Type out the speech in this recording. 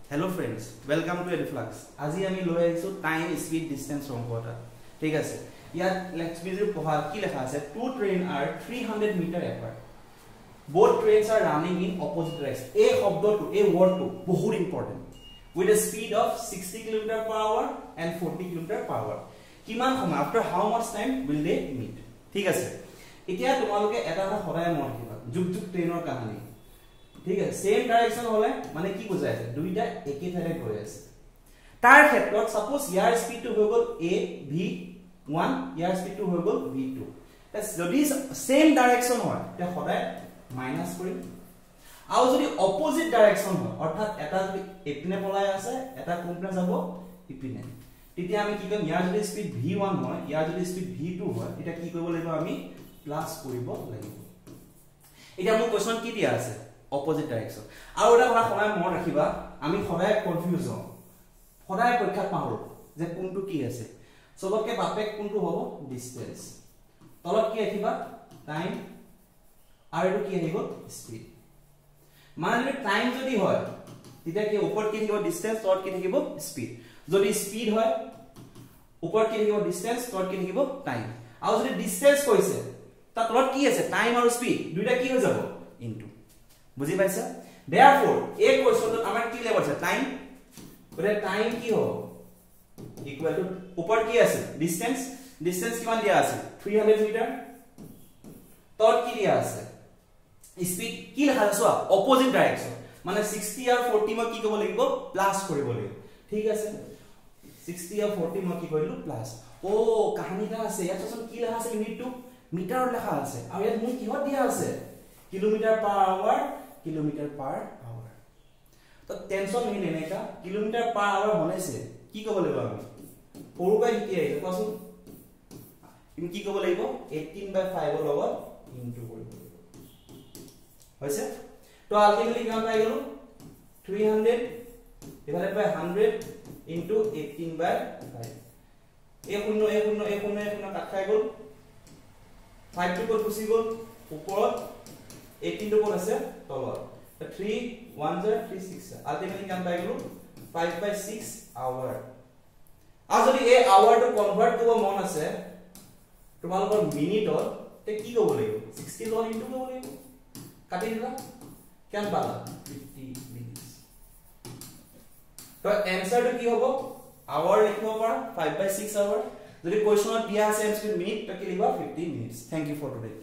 Hello friends, welcome to Eduflux. আজি আমি লৈ আহিছো টাইম স্পিড ডিসটেন্স অংকটা ঠিক আছে ইয়াত লেটস বিজু পঢ়া কি লেখা আছে two train are 300 metre apart both trains are running in opposite direction এই শব্দটো এই ওয়ার্ডটো বহুত important with a speed of 60 km/h and 40 km/h কিমান সময় after how much time will they meet ঠিক আছে এতিয়া তোমালোকে এটা সদায় মন ৰাখিবা যুগ যুগ ট্ৰেইনৰ কাহিনী ঠিক আছে সেম ডাইৰেকশন হলে মানে কি বুজাই আছে দুইটা একে ঠাইতে গৈ আছে তাৰ ক্ষেত্ৰত সাপোজ ইয়াৰ স্পিডটো হৈ গল a v1 ইয়াৰ স্পিডটো হৈ গল v2 যদি সেম ডাইৰেকশন হয় তে সদায় মাইনাস কৰিম আৰু যদি অপোজিট ডাইৰেকশন হয় অৰ্থাৎ এটা এপিনে পলাই আছে এটা কোনপিনে যাব ইপিনে তেতিয়া আমি কি কৰিম ইয়াৰ যদি স্পিড v1 হয় ইয়াৰ যদি স্পিড v2 হয় এটা কি কৰিব লাগিব আমি প্লাস কৰিব লাগিব এটা মোৰ কোৱেশ্চন কি দিয়া আছে opposite direction আৰু এটা কথা সদায় মন ৰাখিবা আমি সদায় কনফিউজ হওঁ সদায় পৰীক্ষা পাহৰো যে কোনটো কি আছে সবকে বাপেক কোনটো হ'ব ডিসটেন্স তলত কি ৰাখিবা টাইম আৰু এটো কি আহিব স্পিড মানে যদি টাইম যদি হয় তেতিয়া কি ওপৰত কি থাকিব ডিসটেন্স তলত কি থাকিব স্পিড যদি স্পিড হয় ওপৰত কি থাকিব ডিসটেন্স তলত কি থাকিব টাইম আৰু যদি ডিসটেন্স কৈছে তা তলত কি আছে টাইম আৰু স্পিড দুইটা কি হৈ যাব ইনটু বুজি পাইছা therefore এই কোৱেশ্চনটো আমাৰ কি লেভেল আছে টাইম মানে টাইম কি হ'ব ইকুৱেল টু ওপৰ কি আছে ডিসটেন্স ডিসটেন্স কিমান দিয়া আছে 300 মিটাৰ তত কি দিয়া আছে স্পিড কি লেখা আছে অপোজিট ডাইৰেকশন মানে 60 আৰু 40 মই কি কৰিব লাগিব প্লাস কৰিব লাগিব ঠিক আছে 60 আৰু 40 মই কি কৰিলো প্লাস ও কাহিনীটা আছে ইয়াত চোন কি লেখা আছে ইউনিটটো মিটাৰ লেখা আছে আৰু ইয়াত মোৰ কিহত দিয়া আছে kilometre per hour kilometre per hour तो टेंशन नहीं लेने का किलोमीटर पर आवर होने से की कब लेबो আমি পৰুকা কি আহিছে কোৱাচোন তুমি কি কব লাগিব 18/5 ৰ লগত ইনটু কৰিব হৈছে তো আলটিমেটলি কিমান পাই গলো 300 ডিভাইডেড বাই 100 ইনটু 18/5 এ শূন্য কাট খাই গল 5 টো কত গুচি গল ওপৰত 18 to what is it? 3 1 3 6 ultimately come by 5/6 hour as a hour to convert to a mon ase tomorrow minute or te ki go bole 60 log into go bole kati dila kyan pala 50 minutes to answer to ki hobo hour likho para 5/6 hour jodi question dia ase minute to ki liba 50 minutes thank you for today